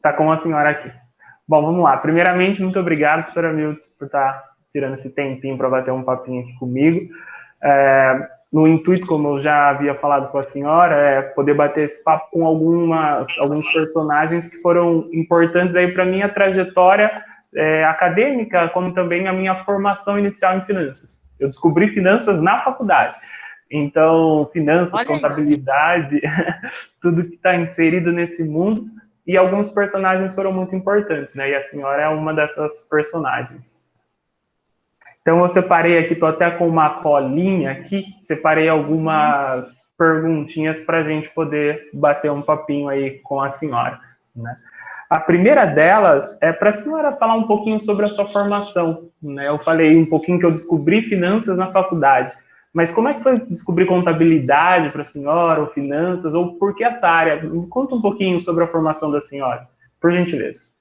Tá com a senhora aqui. Bom, vamos lá. Primeiramente, muito obrigado, professora Mildes, por estar tirando esse tempinho para bater um papinho aqui comigo. No intuito, como eu já havia falado com a senhora, é poder bater esse papo com alguns personagens que foram importantes aí para minha trajetória acadêmica, como também a minha formação inicial em finanças. Eu descobri finanças na faculdade. Então, finanças, contabilidade, tudo que está inserido nesse mundo, e alguns personagens foram muito importantes, né? E a senhora é uma dessas personagens. Então, eu separei aqui, estou até com uma colinha aqui, separei algumas perguntinhas para a gente poder bater um papinho aí com a senhora, né? A primeira delas é para a senhora falar um pouquinho sobre a sua formação, né? Eu falei um pouquinho que eu descobri finanças na faculdade, mas como é que foi descobrir contabilidade para a senhora, ou finanças, ou por que essa área? Me conta um pouquinho sobre a formação da senhora, por gentileza.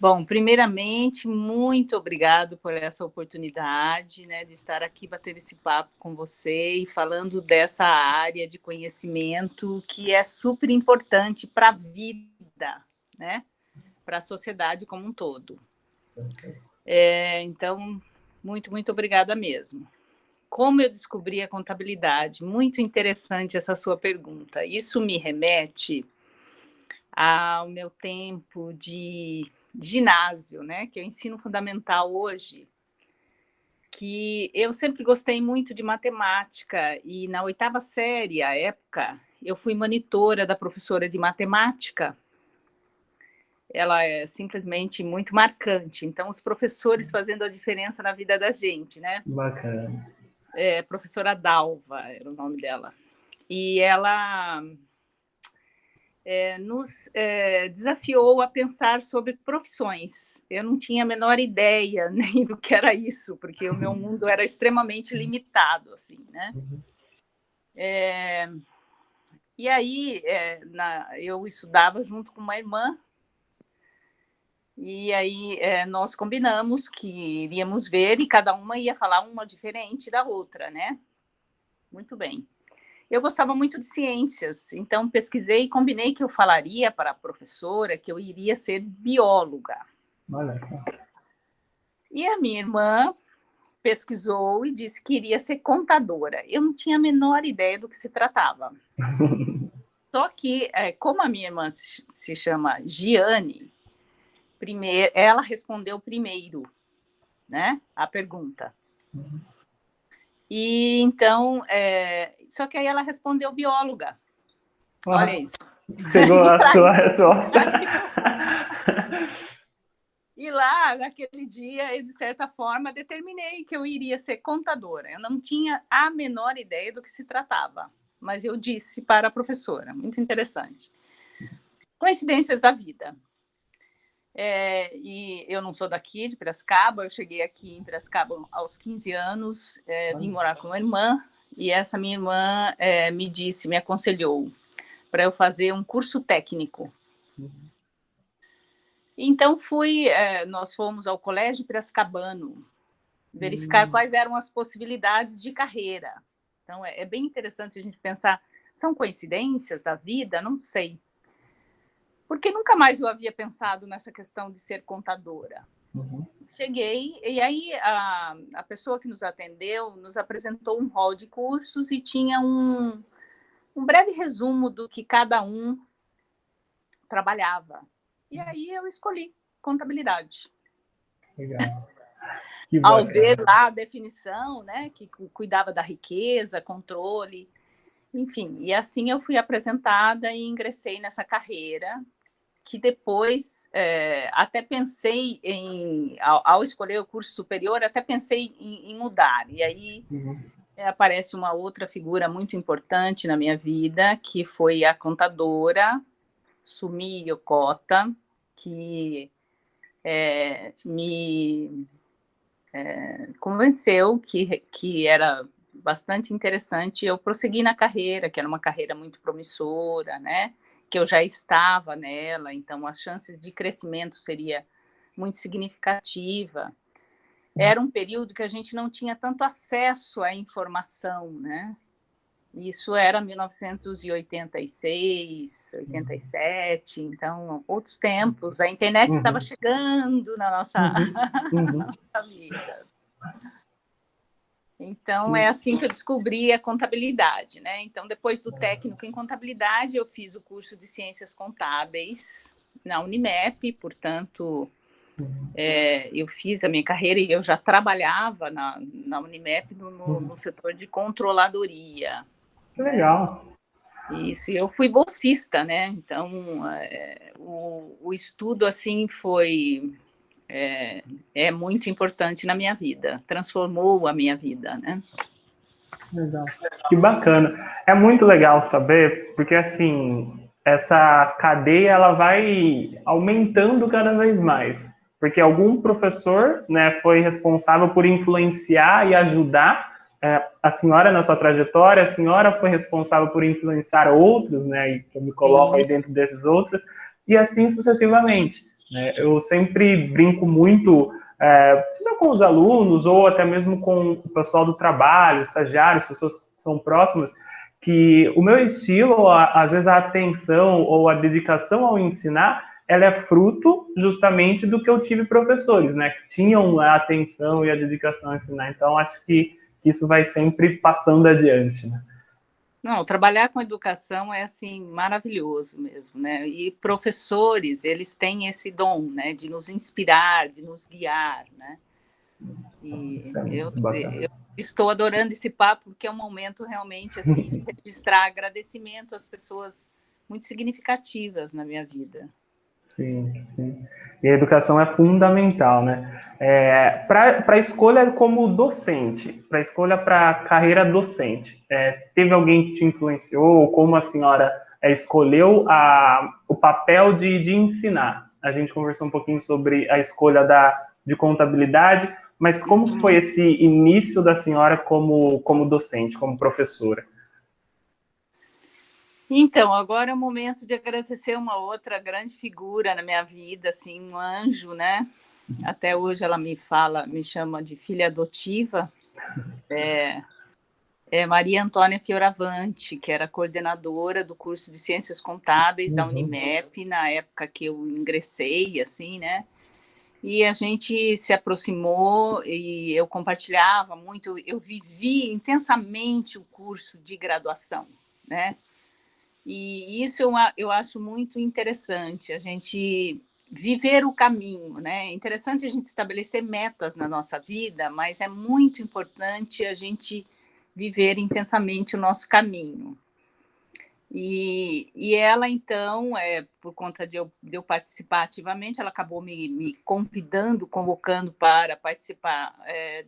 Bom, primeiramente, muito obrigado por essa oportunidade, né, de estar aqui bater esse papo com você e falando dessa área de conhecimento que é super importante para a vida, né, para a sociedade como um todo. Então, muito obrigada mesmo. Como eu descobri a contabilidade? Muito interessante essa sua pergunta. Isso me remete ao meu tempo de ginásio, né, que eu ensino fundamental hoje, que eu sempre gostei muito de matemática e na 8ª série, à época, eu fui monitora da professora de matemática. Ela é simplesmente muito marcante. Então, os professores fazendo a diferença na vida da gente, né? Bacana. Professora Dalva era o nome dela. E ela nos desafiou a pensar sobre profissões. Eu não tinha a menor ideia nem do que era isso, porque o meu mundo era extremamente limitado, assim, né? E aí, eu estudava junto com uma irmã, e aí nós combinamos que iríamos ver e cada uma ia falar uma diferente da outra, né? Muito bem. Eu gostava muito de ciências, então pesquisei e combinei que eu falaria para a professora que eu iria ser bióloga. Olha só. E a minha irmã pesquisou e disse que iria ser contadora. Eu não tinha a menor ideia do que se tratava. Só que, como a minha irmã se chama Giane, ela respondeu primeiro, né, a pergunta. E então, só que aí ela respondeu bióloga. Olha isso. Pegou a sua resposta. E lá, naquele dia, eu, de certa forma, determinei que eu iria ser contadora. Eu não tinha a menor ideia do que se tratava, mas eu disse para a professora. Muito interessante. Coincidências da vida. E eu não sou daqui, de Piracicaba. Eu cheguei aqui em Piracicaba aos 15 anos, vim morar com uma irmã, e essa minha irmã me aconselhou para eu fazer um curso técnico. Então, nós fomos ao Colégio Piracicabano verificar quais eram as possibilidades de carreira. Então, é bem interessante a gente pensar, são coincidências da vida? Não sei. Porque nunca mais eu havia pensado nessa questão de ser contadora. Cheguei, e aí a pessoa que nos atendeu nos apresentou um hall de cursos e tinha um breve resumo do que cada um trabalhava. E aí eu escolhi contabilidade. Legal. Ao ver lá a definição, né, que cuidava da riqueza, controle, enfim. E assim eu fui apresentada e ingressei nessa carreira, que depois até pensei ao escolher o curso superior, até pensei em mudar. E aí aparece uma outra figura muito importante na minha vida, que foi a contadora Sumi Yokota, que me convenceu que era bastante interessante eu prosseguir na carreira, que era uma carreira muito promissora, né? Que eu já estava nela, então as chances de crescimento seria muito significativa. Era um período que a gente não tinha tanto acesso à informação, né? Isso era 1986, 87, então, outros tempos. A internet estava chegando na nossa vida. Então, é assim que eu descobri a contabilidade, né? Então, depois do técnico em contabilidade, eu fiz o curso de Ciências Contábeis na Unimep, portanto, eu fiz a minha carreira e eu já trabalhava na Unimep no setor de controladoria. Que legal. Isso, e eu fui bolsista, né? Então, o estudo, assim, é muito importante na minha vida, transformou a minha vida, né? Legal. Que bacana. É muito legal saber, porque assim, essa cadeia ela vai aumentando cada vez mais. Porque algum professor, né, foi responsável por influenciar e ajudar a senhora na sua trajetória, a senhora foi responsável por influenciar outros, né, e eu me coloco aí dentro desses outros, e assim sucessivamente. Né? Eu sempre brinco muito seja com os alunos ou até mesmo com o pessoal do trabalho, estagiários, pessoas que são próximas, que o meu estilo, às vezes a atenção ou a dedicação ao ensinar, ela é fruto justamente do que eu tive professores, né, que tinham a atenção e a dedicação a ensinar. Então, acho que isso vai sempre passando adiante, né? Não, trabalhar com educação é assim maravilhoso mesmo, né? E professores, eles têm esse dom, né, de nos inspirar, de nos guiar, né? E Isso é muito bacana. eu estou adorando esse papo porque é um momento realmente assim de registrar agradecimento às pessoas muito significativas na minha vida. Sim, sim. E a educação é fundamental, né? Para a escolha como docente, para a escolha para a carreira docente, teve alguém que te influenciou? Como a senhora escolheu o papel de ensinar? A gente conversou um pouquinho sobre a escolha de contabilidade, mas como foi esse início da senhora como docente, como professora? Então, agora é o momento de agradecer uma outra grande figura na minha vida, assim, um anjo, né? Até hoje ela me chama de filha adotiva, Maria Antônia Fioravanti, que era coordenadora do curso de Ciências Contábeis da Unimep, na época que eu ingressei, assim, né? E a gente se aproximou e eu compartilhava muito, eu vivi intensamente o curso de graduação, né? E isso eu acho muito interessante, a gente viver o caminho, né? É interessante a gente estabelecer metas na nossa vida, mas é muito importante a gente viver intensamente o nosso caminho. E ela, então, por conta de eu participar ativamente, ela acabou me convidando, convocando para participar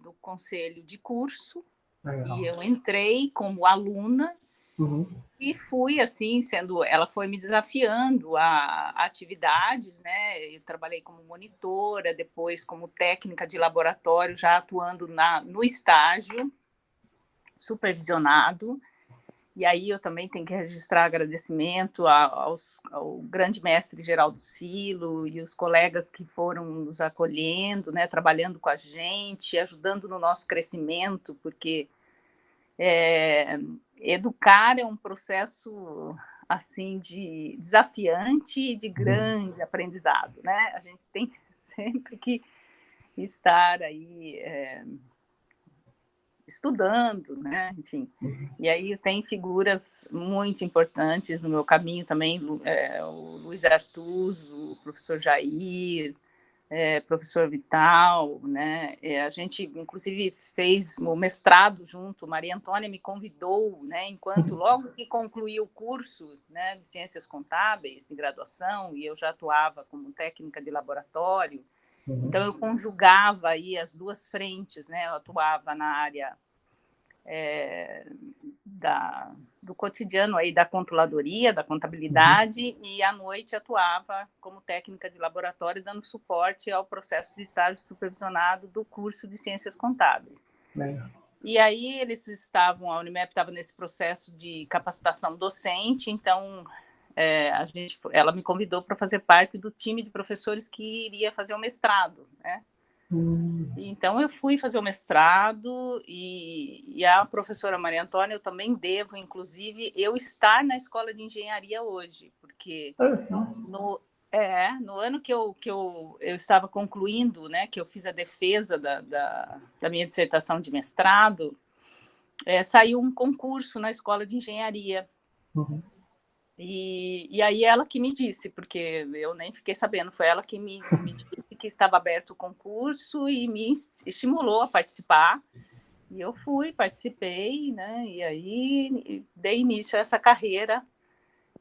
do conselho de curso, Legal. e eu entrei como aluna, Uhum. e fui assim, ela foi me desafiando a atividades, né? Eu trabalhei como monitora, depois como técnica de laboratório, já atuando no estágio, supervisionado. E aí eu também tenho que registrar agradecimento ao grande mestre Geraldo Silo e os colegas que foram nos acolhendo, né? Trabalhando com a gente, ajudando no nosso crescimento, porque educar é um processo assim de desafiante e de grande aprendizado, né? A gente tem sempre que estar aí estudando, né? Enfim. E aí tem figuras muito importantes no meu caminho também, o Luiz Artuso, o professor Jair, professor Vital, né? A gente, inclusive, fez o mestrado junto. Maria Antônia me convidou, né? Enquanto logo que concluí o curso, né, de Ciências Contábeis de graduação, e eu já atuava como técnica de laboratório, então eu conjugava aí as duas frentes, né? Eu atuava na área do cotidiano aí da controladoria, da contabilidade, e à noite atuava como técnica de laboratório, dando suporte ao processo de estágio supervisionado do curso de Ciências Contábeis. Legal. E aí a Unimep estava nesse processo de capacitação docente, então ela me convidou para fazer parte do time de professores que iria fazer o mestrado, né? Então, eu fui fazer o mestrado e a professora Maria Antônia, eu também devo, inclusive, eu estar na escola de engenharia hoje, porque Olha só. no ano que eu estava concluindo, né, que eu fiz a defesa da minha dissertação de mestrado, saiu um concurso na escola de engenharia. Uhum. E aí ela que me disse, porque eu nem fiquei sabendo, foi ela que me disse que estava aberto o concurso e me estimulou a participar. E eu fui, participei, né? E aí dei início a essa carreira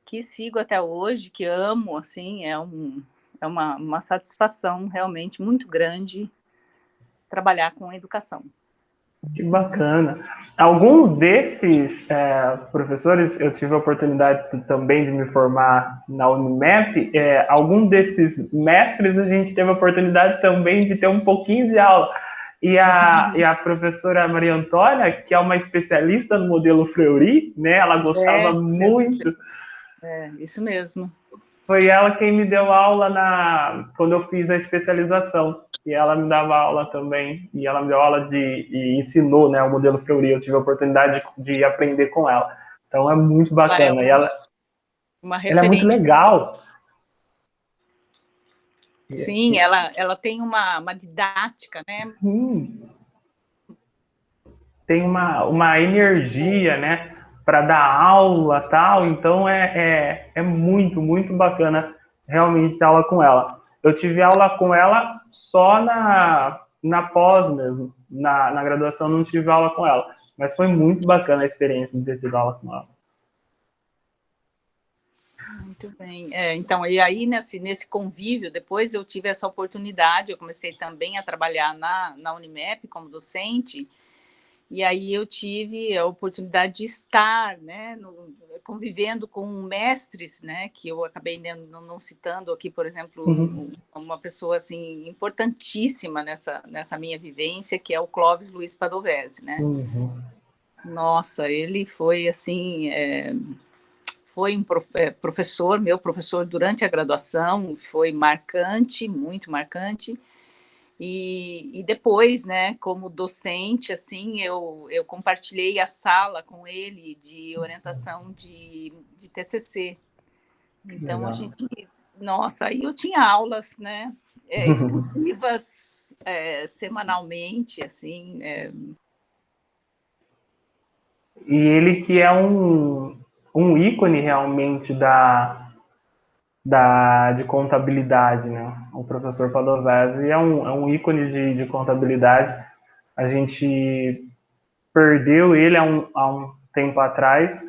que sigo até hoje, que amo, assim, é uma satisfação realmente muito grande trabalhar com educação. Que bacana. Alguns desses professores, eu tive a oportunidade também de me formar na Unimep, algum desses mestres a gente teve a oportunidade também de ter um pouquinho de aula. E a professora Maria Antônia, que é uma especialista no modelo Fleury, né, ela gostava muito. Isso mesmo. Foi ela quem me deu aula quando eu fiz a especialização. E ela me dava aula também. E ela me deu aula e ensinou, né, o modelo Fleury. Eu tive a oportunidade de aprender com ela. Então é muito bacana. Ela é uma ela é muito referência. legal. Sim, ela tem uma didática, né? Sim. Tem uma energia, né, para dar aula tal. Então é muito, muito bacana realmente ter aula com ela. Eu tive aula com ela só na pós mesmo. Na graduação não tive aula com ela. Mas foi muito bacana a experiência de ter tido aula com ela. Muito bem. Então, e aí nesse convívio, depois eu tive essa oportunidade, eu comecei também a trabalhar na Unimep como docente, e aí eu tive a oportunidade de estar, né, convivendo com mestres, né, que eu acabei não citando aqui, por exemplo, uma pessoa assim importantíssima nessa minha vivência, que é o Clóvis Luiz Padovese, né? Uhum. Nossa, ele foi assim, foi um professor, meu professor durante a graduação, foi marcante, muito marcante. E depois, né, como docente, assim, eu compartilhei a sala com ele de orientação de TCC. Então, a Legal. gente, nossa, aí eu tinha aulas, né, exclusivas, semanalmente, assim. E ele que é um ícone realmente de contabilidade, né? O professor Padovese é um ícone de contabilidade. A gente perdeu ele há um tempo atrás,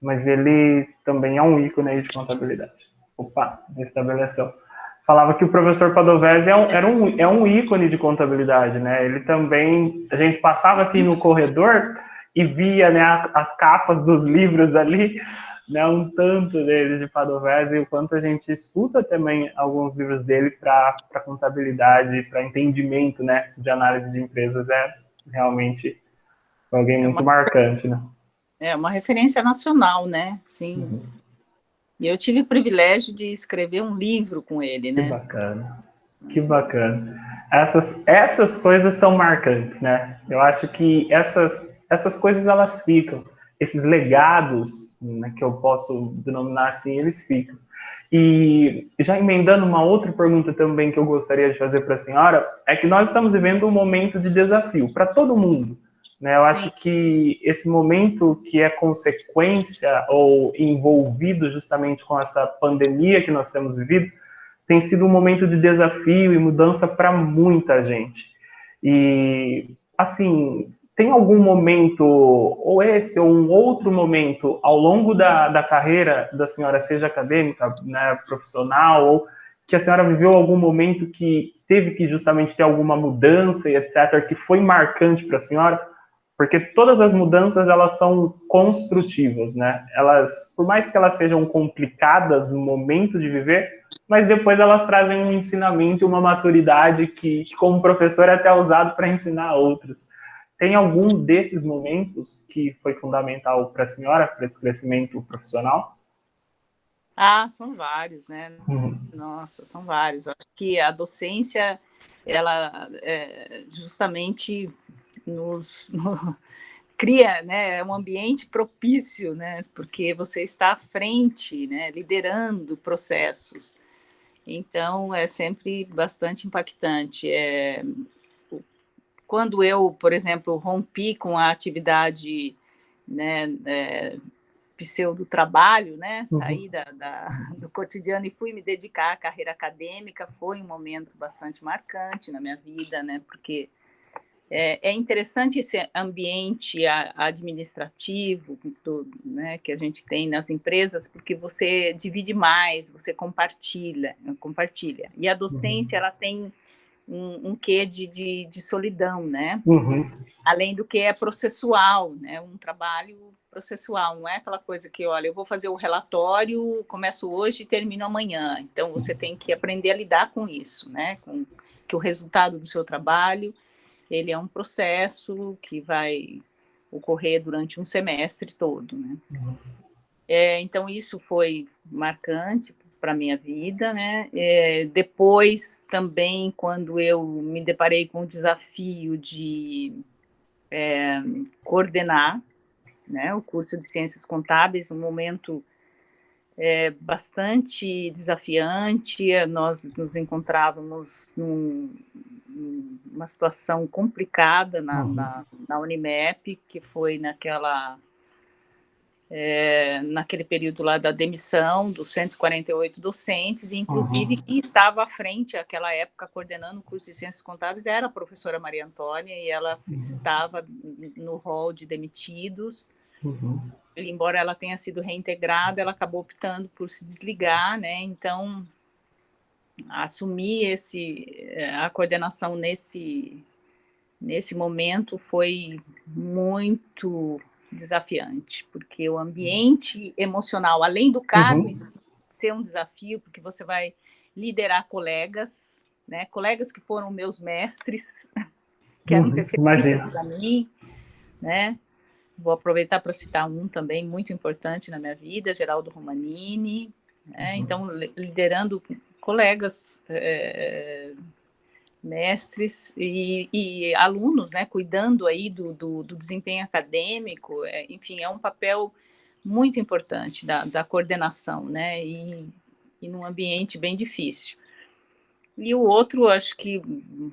mas ele também é um ícone aí de contabilidade. Opa, estabeleceu. Falava que o professor Padovese é um ícone de contabilidade, né? Ele também, a gente passava assim no corredor e via, né, as capas dos livros ali, né, um tanto deles de Padovese, e o quanto a gente escuta também alguns livros dele para contabilidade, para entendimento, né, de análise de empresas, realmente alguém É muito uma, marcante, né? é uma referência nacional, né? Sim. E eu tive o privilégio de escrever um livro com ele, Que né? bacana, que Muito bom. bacana. Essas coisas são marcantes, né? Eu acho que essas coisas elas ficam, esses legados, né, que eu posso denominar assim, eles ficam. E já emendando uma outra pergunta também que eu gostaria de fazer para a senhora, é que nós estamos vivendo um momento de desafio para todo mundo, né? Eu acho Sim. que esse momento que é consequência ou envolvido justamente com essa pandemia que nós temos vivido, tem sido um momento de desafio e mudança para muita gente. E, assim, tem algum momento, ou esse, ou um outro momento, ao longo da carreira da senhora, seja acadêmica, né, profissional, ou que a senhora viveu algum momento que teve que justamente ter alguma mudança e etc., que foi marcante para a senhora? Porque todas as mudanças, elas são construtivas, né? Elas, por mais que elas sejam complicadas no momento de viver, mas depois elas trazem um ensinamento e uma maturidade que como professor, é até usado para ensinar outros. Tem algum desses momentos que foi fundamental para a senhora, para esse crescimento profissional? São vários, né? Uhum. Nossa, são vários. Eu acho que a docência ela justamente cria, né, um ambiente propício, né, porque você está à frente, né, liderando processos. Então, é sempre bastante impactante. Quando eu, por exemplo, rompi com a atividade, né, pseudo-trabalho, né, saí do cotidiano e fui me dedicar à carreira acadêmica, foi um momento bastante marcante na minha vida, né, porque é interessante esse ambiente administrativo né, que a gente tem nas empresas, porque você divide mais, você compartilha. E a docência, ela tem um quê de solidão, né? Além do que é processual, né? Um trabalho processual, não é aquela coisa que, olha, eu vou fazer o relatório, começo hoje e termino amanhã. Então, você tem que aprender a lidar com isso, né? Com que o resultado do seu trabalho ele é um processo que vai ocorrer durante um semestre todo, né? Então, isso foi marcante para a minha vida, né? Depois, também, quando eu me deparei com o desafio de coordenar, né, o curso de Ciências Contábeis, um momento bastante desafiante, nós nos encontrávamos numa situação complicada na Unimep, que foi naquele período lá da demissão dos 148 docentes, e inclusive quem estava à frente, naquela época, coordenando o curso de Ciências Contábeis, era a professora Maria Antônia, e ela estava no rol de demitidos. Embora ela tenha sido reintegrada, ela acabou optando por se desligar, né? Então, assumir a coordenação nesse momento foi muito desafiante, porque o ambiente emocional, além do cargo ser um desafio, porque você vai liderar colegas, né? Colegas que foram meus mestres, que eram referências para mim, né? Vou aproveitar para citar um também muito importante na minha vida, Geraldo Romanini, né? Então, liderando colegas, mestres e alunos, né? Cuidando aí do desempenho acadêmico, enfim, é um papel muito importante da coordenação, né? E num ambiente bem difícil. E o outro, acho que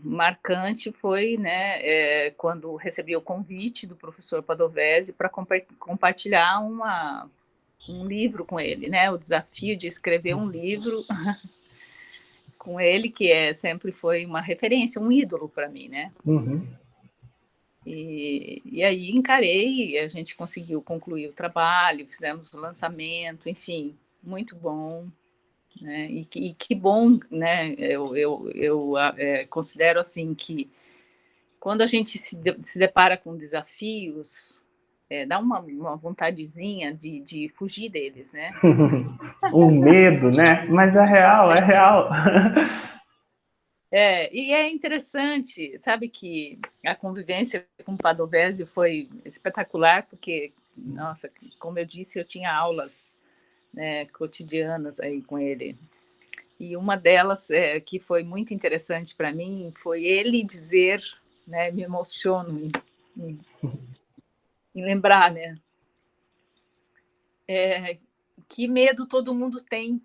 marcante, foi, né, quando recebi o convite do professor Padovese para compartilhar um livro com ele, né, o desafio de escrever um livro com ele, que sempre foi uma referência, um ídolo para mim, né. E aí encarei, a gente conseguiu concluir o trabalho, fizemos o lançamento, enfim, muito bom. Né? E que bom, né? Eu considero assim que quando a gente se depara com desafios, dá uma vontadezinha de fugir deles, né? Um medo, né? Mas é real, é real. E é interessante, sabe que a convivência com o Padovese foi espetacular, porque, nossa, como eu disse, eu tinha aulas, né, cotidianas aí com ele. E uma delas, que foi muito interessante para mim, foi ele dizer, né, me emociono em lembrar, né, que medo todo mundo tem,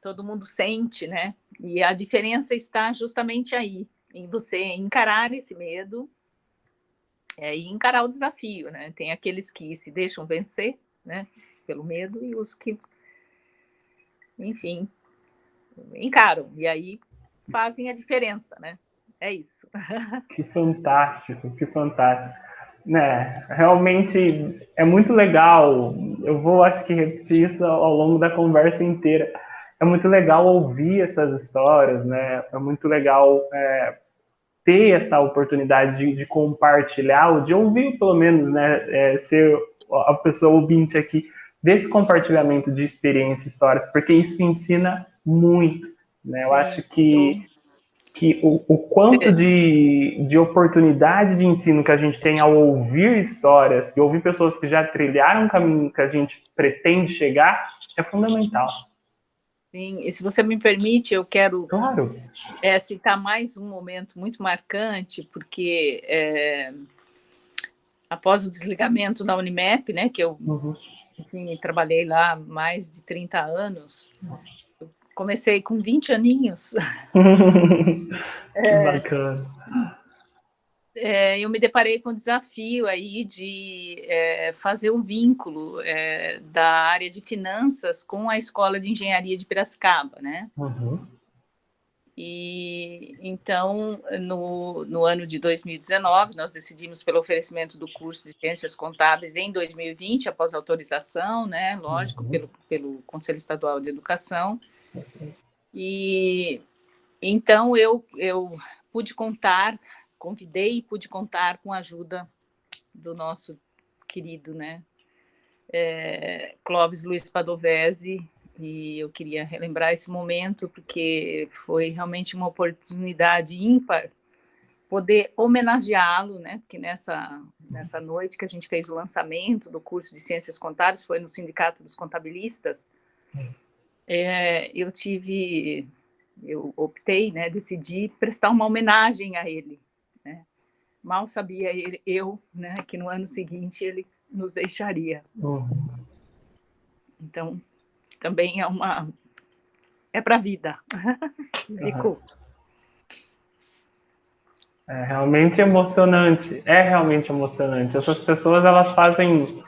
todo mundo sente, né, e a diferença está justamente aí, em você encarar esse medo e encarar o desafio, né. Tem aqueles que se deixam vencer, né, pelo medo, e os que, enfim, encaram, e aí fazem a diferença, né? É isso. Que fantástico, que fantástico. Né, realmente é muito legal. Eu vou, acho que, repetir isso ao longo da conversa inteira. É muito legal ouvir essas histórias, né? É muito legal ter essa oportunidade de compartilhar, ou de ouvir, pelo menos, né? Ser a pessoa ouvinte aqui desse compartilhamento de experiências, histórias, porque isso ensina muito, né? Sim, eu acho que o quanto de oportunidade de ensino que a gente tem ao ouvir histórias e ouvir pessoas que já trilharam o caminho que a gente pretende chegar é fundamental. Sim, e se você me permite, eu quero Claro. citar mais um momento muito marcante, porque após o desligamento da Unimap, né, que eu assim, trabalhei lá há mais de 30 anos, eu comecei com 20 aninhos. Que bacana. Eu me deparei com o desafio aí de fazer um vínculo da área de finanças com a Escola de Engenharia de Piracicaba, né? E então, no ano de 2019, nós decidimos pelo oferecimento do curso de Ciências Contábeis em 2020, após autorização, né? Lógico, pelo Conselho Estadual de Educação. E então eu pude contar, convidei e pude contar com a ajuda do nosso querido, né, Clóvis Luiz Padovese, e eu queria relembrar esse momento porque foi realmente uma oportunidade ímpar poder homenageá-lo, né, porque nessa noite que a gente fez o lançamento do curso de Ciências Contábeis, foi no Sindicato dos Contabilistas, eu optei, né, decidi prestar uma homenagem a ele, né? Mal sabia eu, né, que no ano seguinte ele nos deixaria. Então, também é para a vida. Ficou. É realmente emocionante. É realmente emocionante. Essas pessoas, elas fazem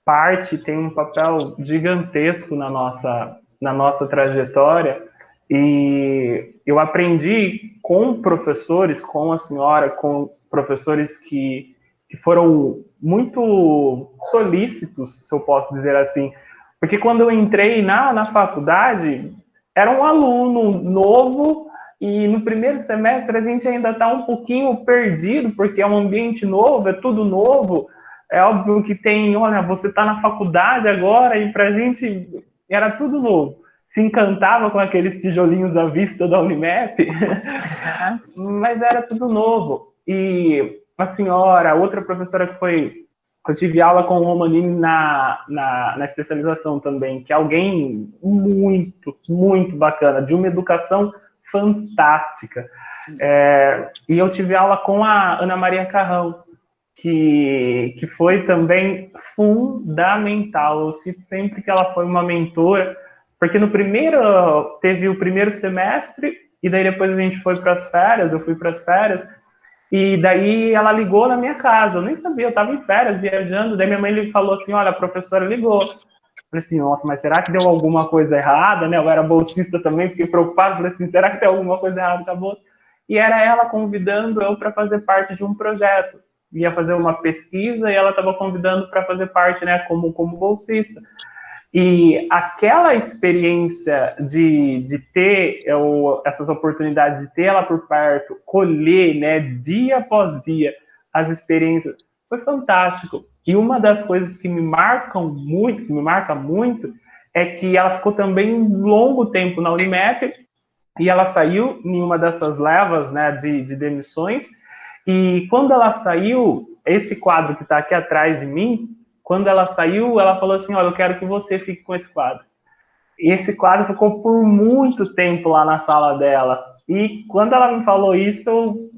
parte, têm um papel gigantesco na nossa trajetória. E eu aprendi com professores, com a senhora, com professores que foram muito solícitos, se eu posso dizer assim. Porque quando eu entrei na faculdade, era um aluno novo e no primeiro semestre a gente ainda está um pouquinho perdido, porque é um ambiente novo, é tudo novo. É óbvio que tem, olha, você está na faculdade agora e para a gente era tudo novo. Se encantava com aqueles tijolinhos à vista da Unimap, mas era tudo novo. E a senhora, outra professora que foi... Eu tive aula com o Romanini na especialização também, que é alguém muito, muito bacana, de uma educação fantástica. E eu tive aula com a Ana Maria Carrão, que foi também fundamental. Eu cito sempre que ela foi uma mentora, porque teve o primeiro semestre, e daí depois a gente foi para as férias, eu fui para as férias, e daí ela ligou na minha casa, eu nem sabia, eu estava em férias, viajando, daí minha mãe falou assim, olha, a professora ligou. Eu falei assim, nossa, mas será que deu alguma coisa errada, né? Eu era bolsista também, fiquei preocupado, falei assim, será que tem alguma coisa errada com a bolsa? E era ela convidando eu para fazer parte de um projeto. Ia fazer uma pesquisa e ela estava convidando para fazer parte, né, como bolsista. E aquela experiência de ter essas oportunidades, de ter ela por perto, colher, né, dia após dia, as experiências, foi fantástico. E uma das coisas que me marca muito, é que ela ficou também um longo tempo na Unimap, e ela saiu em uma dessas levas, né, de demissões, e quando ela saiu, esse quadro que está aqui atrás de mim, quando ela saiu, ela falou assim, olha, eu quero que você fique com esse quadro. E esse quadro ficou por muito tempo lá na sala dela. E quando ela me falou isso, eu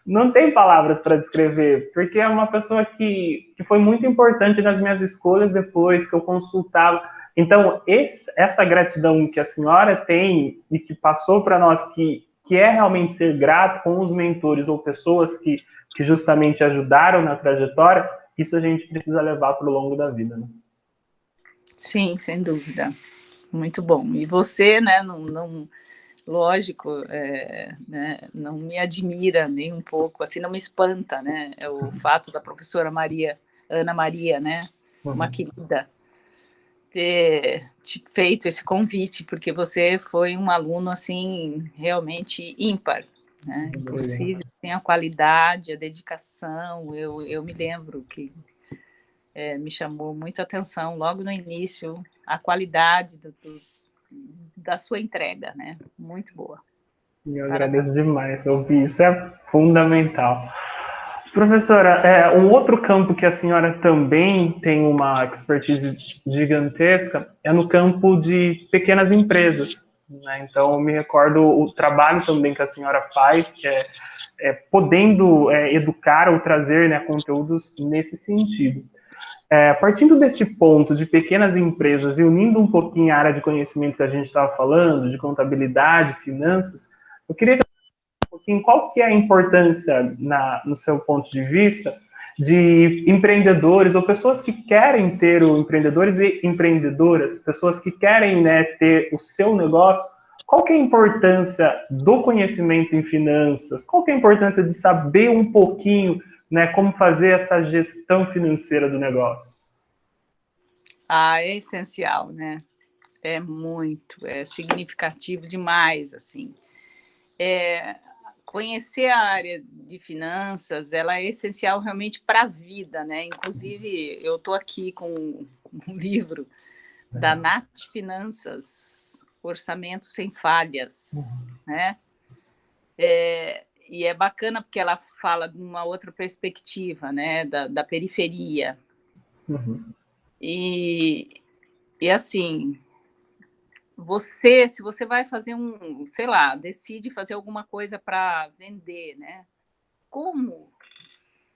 não tem palavras para descrever, porque é uma pessoa que foi muito importante nas minhas escolhas depois, que eu consultava. Então, essa gratidão que a senhora tem e que passou para nós, que é realmente ser grato com os mentores ou pessoas que justamente ajudaram na trajetória, isso a gente precisa levar para o longo da vida, né? Sim, sem dúvida. Muito bom. E você, né, lógico, né, não me admira nem um pouco, assim, não me espanta, né, o fato da professora Ana Maria, né, uma querida, ter te feito esse convite, porque você foi um aluno, assim, realmente ímpar, né, impossível, tem a qualidade, a dedicação. Eu me lembro que me chamou muita atenção logo no início a qualidade da sua entrega, né? Muito boa. Eu agradeço demais. Ouvir isso é fundamental. Professora, um outro campo que a senhora também tem uma expertise gigantesca é no campo de pequenas empresas, né? Então, eu me recordo o trabalho também que a senhora faz, que podendo educar ou trazer, né, conteúdos nesse sentido. Partindo desse ponto de pequenas empresas e unindo um pouquinho a área de conhecimento que a gente estava falando, de contabilidade, finanças, eu queria qual que é a importância, no seu ponto de vista, de empreendedores ou pessoas que querem ter empreendedores e empreendedoras, pessoas que querem, né, ter o seu negócio, qual que é a importância do conhecimento em finanças? Qual que é a importância de saber um pouquinho, né, como fazer essa gestão financeira do negócio? É essencial, né? É significativo demais, assim. Conhecer a área de finanças, ela é essencial realmente para a vida, né? Inclusive, eu estou aqui com um livro da Nath Finanças, Orçamento Sem Falhas, né? E é bacana porque ela fala de uma outra perspectiva, né? Da periferia. E assim, se você vai fazer sei lá, decide fazer alguma coisa para vender, né? Como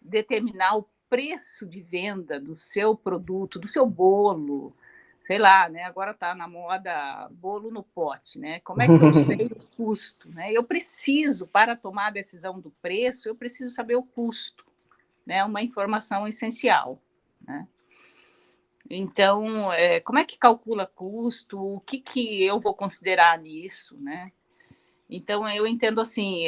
determinar o preço de venda do seu produto, do seu bolo, sei lá, né? Agora está na moda bolo no pote, né? Como é que eu sei o custo, né? Eu preciso, para tomar a decisão do preço, eu preciso saber o custo, né? Uma informação essencial, né? Então, como é que calcula custo? O que eu vou considerar nisso, né? Então, eu entendo assim,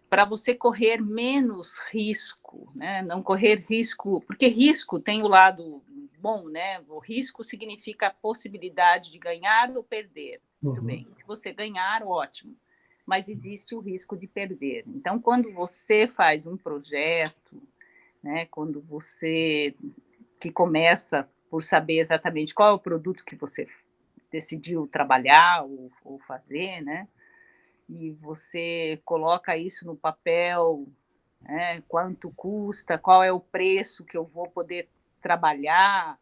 para você correr menos risco, né? Não correr risco, porque risco tem o lado bom, né? O risco significa a possibilidade de ganhar ou perder. Muito bem. Se você ganhar, ótimo. Mas existe o risco de perder. Então, quando você faz um projeto, né? Quando você que começa por saber exatamente qual é o produto que você decidiu trabalhar ou fazer, né? E você coloca isso no papel, né? Quanto custa, qual é o preço que eu vou poder trabalhar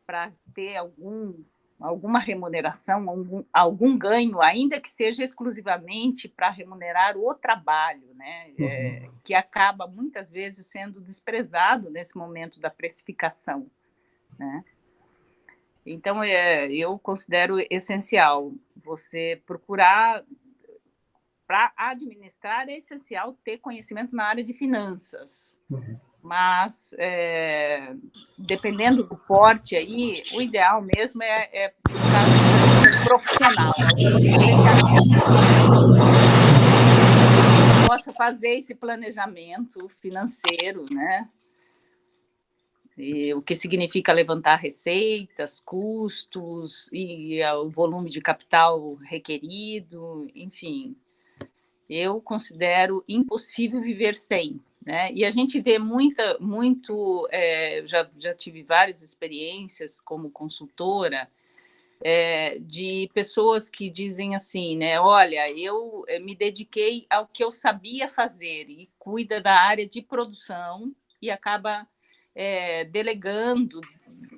para ter alguma remuneração, algum ganho, ainda que seja exclusivamente para remunerar o trabalho, né? Que acaba muitas vezes sendo desprezado nesse momento da precificação, né? Então, eu considero essencial você procurar. Para administrar é essencial ter conhecimento na área de finanças, mas dependendo do porte aí, o ideal mesmo é buscar um profissional, alguém especialista, que possa fazer esse planejamento financeiro, né? E o que significa levantar receitas, custos e o volume de capital requerido, enfim. Eu considero impossível viver sem, né? E a gente vê já tive várias experiências como consultora, de pessoas que dizem assim, né? Olha, eu me dediquei ao que eu sabia fazer e cuida da área de produção e acaba delegando,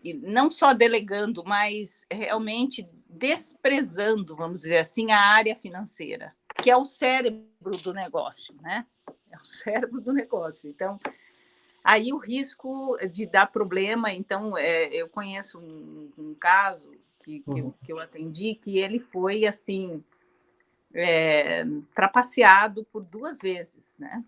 e não só delegando, mas realmente desprezando, vamos dizer assim, a área financeira, que é o cérebro do negócio, né? É o cérebro do negócio. Então, aí o risco de dar problema. Então, eu conheço um caso que eu atendi, que ele foi, assim, trapaceado por 2 vezes, né?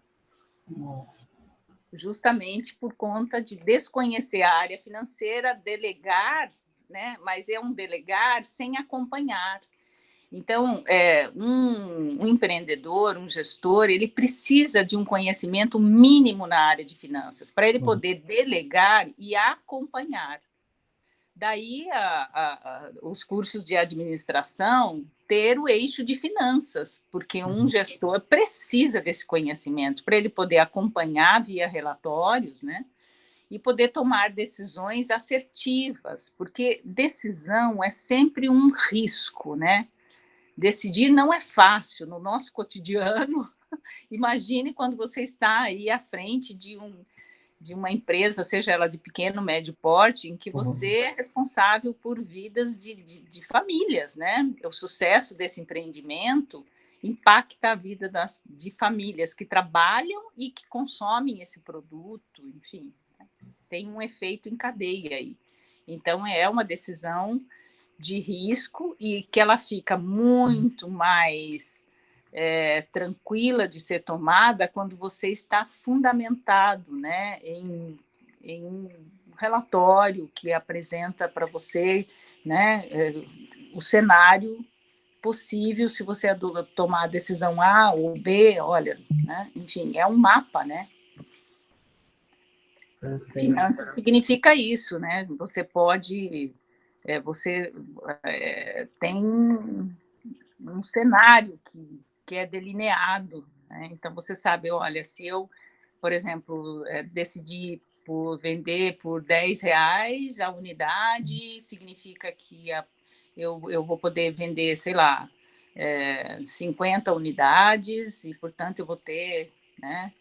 Justamente por conta de desconhecer a área financeira, delegar, né? Mas é um delegar sem acompanhar. Então, um empreendedor, um gestor, ele precisa de um conhecimento mínimo na área de finanças para ele poder delegar e acompanhar. Daí, os cursos de administração ter o eixo de finanças, porque um gestor precisa desse conhecimento para ele poder acompanhar via relatórios, né? E poder tomar decisões assertivas, porque decisão é sempre um risco, né? Decidir não é fácil no nosso cotidiano. imagine quando você está aí à frente de uma empresa, seja ela de pequeno, médio porte, em que você é responsável por vidas de famílias, né? O sucesso desse empreendimento impacta a vida de famílias que trabalham e que consomem esse produto, enfim, tem um efeito em cadeia aí. Então, é uma decisão de risco e que ela fica muito mais tranquila de ser tomada quando você está fundamentado, né, em um relatório que apresenta para você, né, o cenário possível se você tomar a decisão A ou B, olha, né, enfim, é um mapa, né? Finanças significa isso, né? Você pode, você tem um cenário que é delineado, né? Então você sabe, olha, se eu, por exemplo, decidir por vender por R$ 10 a unidade, significa que eu vou poder vender, sei lá, 50 unidades e, portanto, eu vou ter, né,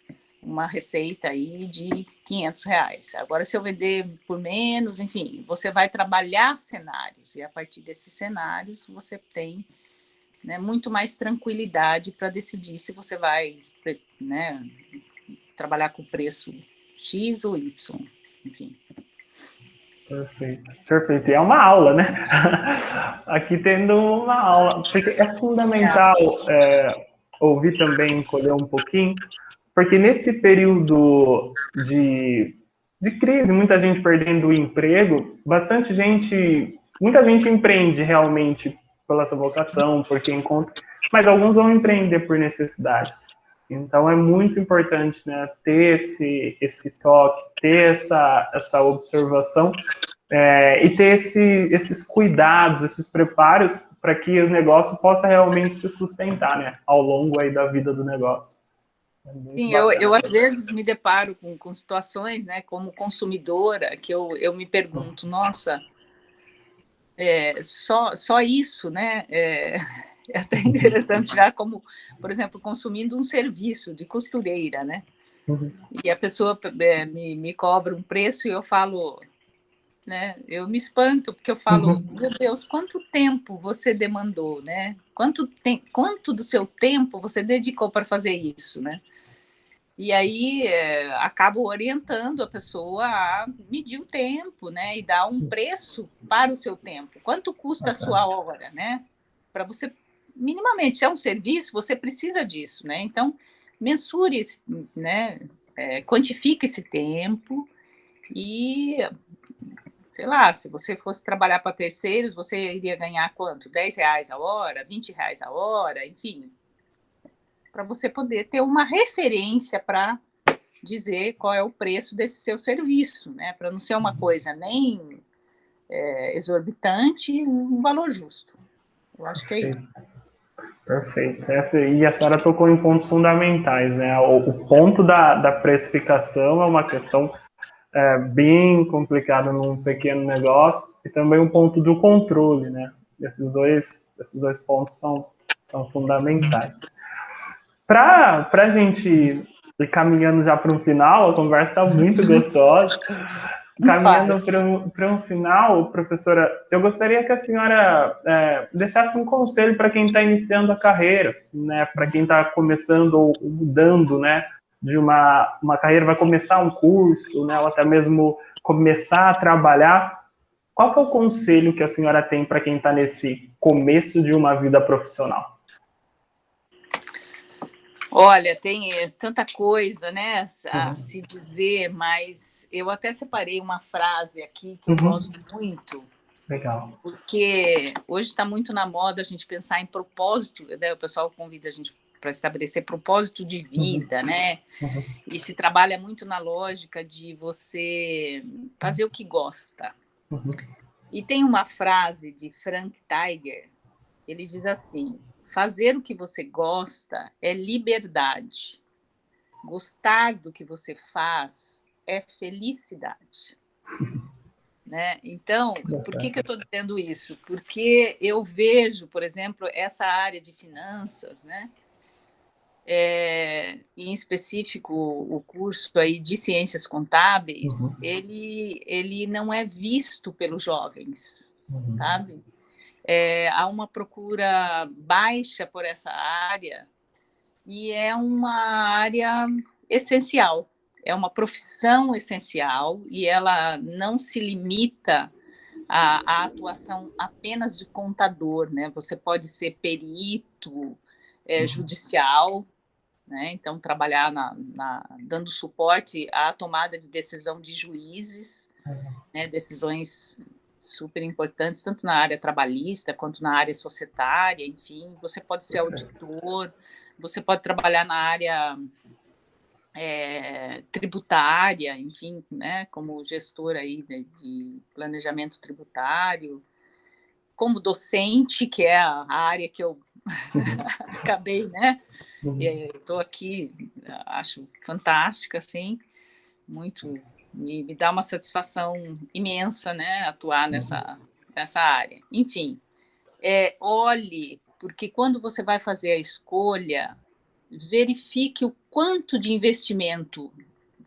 uma receita aí de R$ 500. Agora, se eu vender por menos, enfim, você vai trabalhar cenários e a partir desses cenários você tem, né, muito mais tranquilidade para decidir se você vai, né, trabalhar com preço X ou Y, enfim. Perfeito, perfeito. E é uma aula, né? Aqui tendo uma aula, porque é fundamental ouvir também, colher um pouquinho, porque nesse período de crise, muita gente perdendo o emprego, muita gente empreende realmente pela sua vocação, porque encontra, mas alguns vão empreender por necessidade. Então é muito importante, né, ter esse toque, ter essa observação e ter esses cuidados, esses preparos para que o negócio possa realmente se sustentar, né, ao longo aí da vida do negócio. Sim, eu às vezes me deparo com situações, né, como consumidora, que eu me pergunto, nossa, só isso, né? É até interessante já como, por exemplo, consumindo um serviço de costureira, né? Uhum. E a pessoa me cobra um preço e eu falo, né? Eu me espanto porque eu falo, meu Deus, quanto tempo você demandou, né? Quanto do seu tempo você dedicou para fazer isso, né? E aí acabo orientando a pessoa a medir o tempo, né? E dar um preço para o seu tempo. Quanto custa a sua hora, né? Para você, minimamente, se é um serviço, você precisa disso, né? Então, mensure, né? Quantifique esse tempo e, sei lá, se você fosse trabalhar para terceiros, você iria ganhar quanto? R$ 10 a hora, R$ 20 a hora, enfim, para você poder ter uma referência para dizer qual é o preço desse seu serviço, né? Para não ser uma coisa nem exorbitante, um valor justo. Eu acho que é isso. Perfeito. E a senhora tocou em pontos fundamentais, né? O ponto da precificação é uma questão bem complicada num pequeno negócio e também um ponto do controle, né? Esses dois pontos são fundamentais. Para a gente ir caminhando já para um final, a conversa está muito gostosa. Caminhando para um final, professora, eu gostaria que a senhora deixasse um conselho para quem está iniciando a carreira, né? Para quem está começando ou mudando, né? De uma carreira, vai começar um curso, né? Ou até mesmo começar a trabalhar. Qual que é o conselho que a senhora tem para quem está nesse começo de uma vida profissional? Olha, tem tanta coisa, né, a se dizer, mas eu até separei uma frase aqui que eu gosto muito. Legal. Porque hoje está muito na moda a gente pensar em propósito, né? O pessoal convida a gente para estabelecer propósito de vida, né? E se trabalha muito na lógica de você fazer o que gosta. E tem uma frase de Frank Tiger, ele diz assim: fazer o que você gosta é liberdade. Gostar do que você faz é felicidade. Né? Então, por que eu estou dizendo isso? Porque eu vejo, por exemplo, essa área de finanças, né? em específico o curso aí de Ciências Contábeis, ele não é visto pelos jovens, sabe? Há uma procura baixa por essa área e é uma área essencial, é uma profissão essencial e ela não se limita à atuação apenas de contador, né? Você pode ser perito judicial, né? Então trabalhar dando suporte à tomada de decisão de juízes, né? Decisões super importantes, tanto na área trabalhista quanto na área societária, enfim. Você pode ser auditor, você pode trabalhar na área tributária, enfim, né, como gestor aí de planejamento tributário, como docente, que é a área que eu acabei, né, estou aqui, acho fantástica, assim, muito, me dá uma satisfação imensa, né, atuar nessa área. Enfim, olhe, porque quando você vai fazer a escolha, verifique o quanto de investimento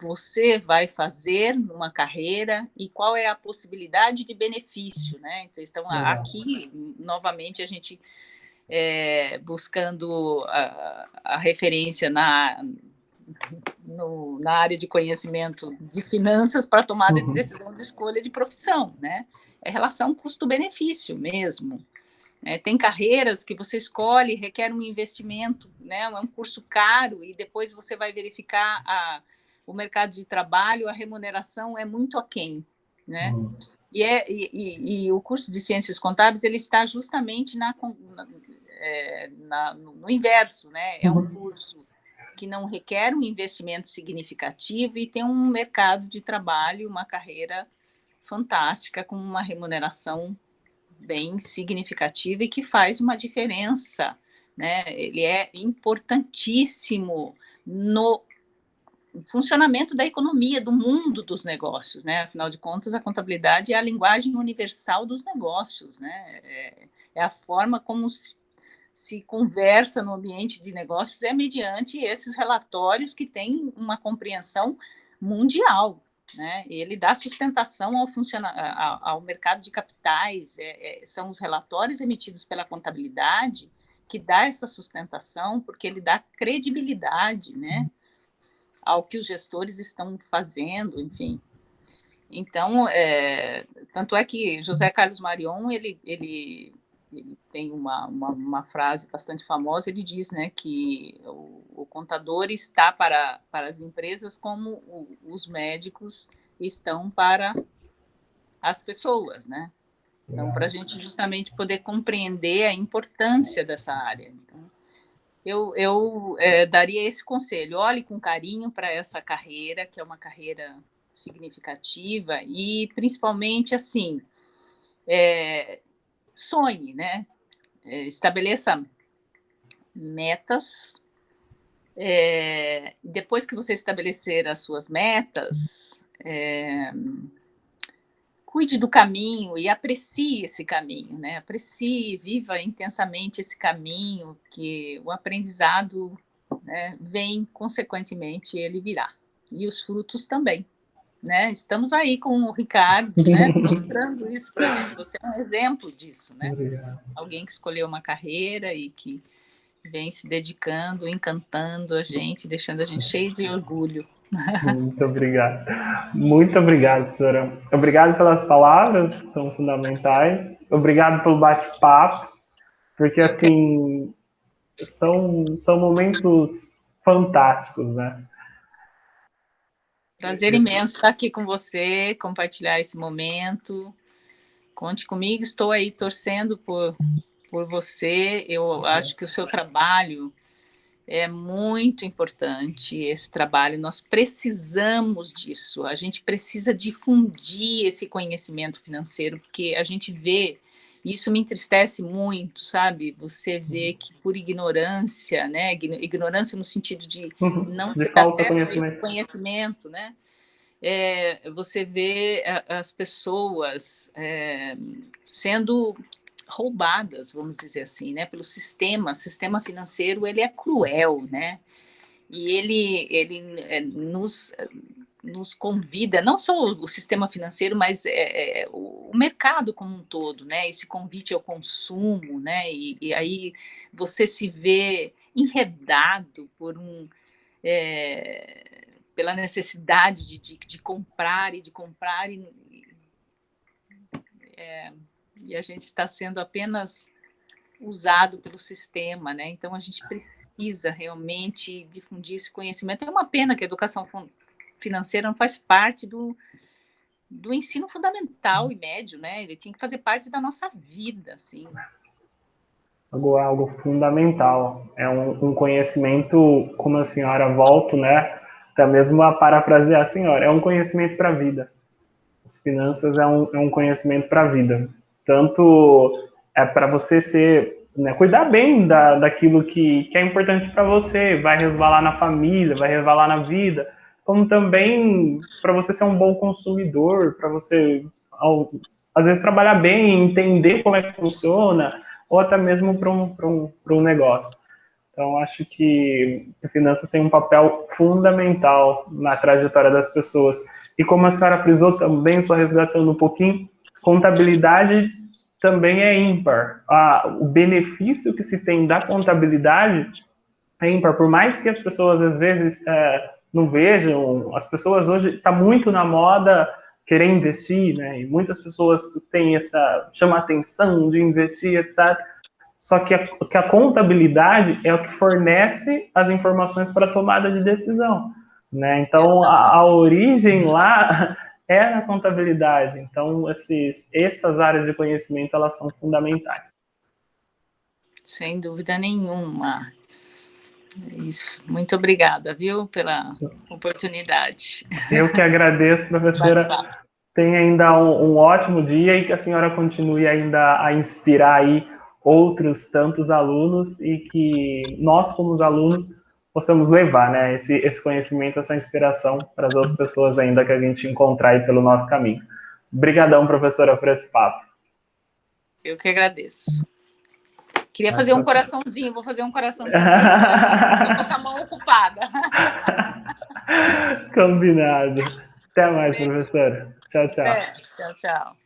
você vai fazer numa carreira e qual é a possibilidade de benefício, né? Então, aqui, novamente, a gente buscando a referência na área de conhecimento de finanças para tomada de decisão de escolha de profissão, né? É relação custo-benefício mesmo. Tem carreiras que você escolhe, requer um investimento, né? É um curso caro e depois você vai verificar o mercado de trabalho, a remuneração é muito aquém, né? E o curso de Ciências Contábeis ele está justamente no inverso, né? É um curso que não requer um investimento significativo e tem um mercado de trabalho, uma carreira fantástica, com uma remuneração bem significativa e que faz uma diferença, né? Ele é importantíssimo no funcionamento da economia, do mundo dos negócios, né? Afinal de contas, a contabilidade é a linguagem universal dos negócios, né? É a forma como se conversa no ambiente de negócios mediante esses relatórios que têm uma compreensão mundial, né? Ele dá sustentação ao mercado de capitais, são os relatórios emitidos pela contabilidade que dá essa sustentação, porque ele dá credibilidade, né, ao que os gestores estão fazendo, enfim. Então, tanto é que José Carlos Marion, ele tem uma frase bastante famosa, ele diz, né, que o contador está para as empresas como os médicos estão para as pessoas, né? Então, para a gente justamente poder compreender a importância dessa área. Então, eu daria esse conselho, olhe com carinho para essa carreira, que é uma carreira significativa, e principalmente, assim, sonhe, né? Estabeleça metas. Depois que você estabelecer as suas metas, cuide do caminho e aprecie esse caminho, né? Aprecie, viva intensamente esse caminho, que o aprendizado, né, vem, consequentemente, ele virá. E os frutos também, né? Estamos aí com o Ricardo, né, mostrando isso para a gente. Você é um exemplo disso, né? Obrigado. Alguém que escolheu uma carreira e que vem se dedicando, encantando a gente, deixando a gente cheio de orgulho. Muito obrigado. Muito obrigado, professora. Obrigado pelas palavras, que são fundamentais. Obrigado pelo bate-papo, porque, assim, são momentos fantásticos, né? Prazer imenso estar aqui com você, compartilhar esse momento. Conte comigo, estou aí torcendo por você. Eu acho que o seu trabalho é muito importante, esse trabalho, nós precisamos disso, a gente precisa difundir esse conhecimento financeiro, porque a gente vê, isso me entristece muito, sabe? Você vê que por ignorância, né? Ignorância no sentido de não ter acesso a esse conhecimento, né? Você vê as pessoas sendo roubadas, vamos dizer assim, né, pelo sistema. O sistema financeiro, ele é cruel, né? E ele nos convida, não só o sistema financeiro, mas o mercado como um todo, né? Esse convite ao consumo, né? E aí você se vê enredado pela necessidade de comprar e de comprar, e a gente está sendo apenas usado pelo sistema, né? Então a gente precisa realmente difundir esse conhecimento. É uma pena que a educação financeira não faz parte do ensino fundamental e médio, né? Ele tinha que fazer parte da nossa vida, assim. Algo fundamental. É um conhecimento, como a senhora volta, né? Até mesmo a parafrasear a senhora, é um conhecimento para a vida. As finanças é um conhecimento para a vida. Tanto é para você ser, né, cuidar bem daquilo que é importante para você, vai resvalar na família, vai resvalar na vida, como também para você ser um bom consumidor, para você, às vezes, trabalhar bem, entender como é que funciona, ou até mesmo para um negócio. Então, acho que finanças têm um papel fundamental na trajetória das pessoas. E como a senhora frisou também, só resgatando um pouquinho, contabilidade também é ímpar. O benefício que se tem da contabilidade é ímpar. Por mais que as pessoas, às vezes, não vejam, as pessoas hoje está muito na moda querer investir, né? E muitas pessoas têm chama atenção de investir, etc. Só que a contabilidade é o que fornece as informações para a tomada de decisão, né? Então, a origem lá é na contabilidade. Então, essas áreas de conhecimento, elas são fundamentais. Sem dúvida nenhuma. Isso. Muito obrigada, viu, pela oportunidade. Eu que agradeço, professora. Tenha ainda um ótimo dia e que a senhora continue ainda a inspirar aí outros tantos alunos e que nós, como os alunos, possamos levar, né, esse conhecimento, essa inspiração para as outras pessoas ainda que a gente encontrar aí pelo nosso caminho. Obrigadão, professora, por esse papo. Eu que agradeço. Queria fazer um coraçãozinho, vou fazer um coraçãozinho bem eu tô com a mão ocupada. Combinado. Até mais, professora. Tchau, tchau. Tchau, tchau.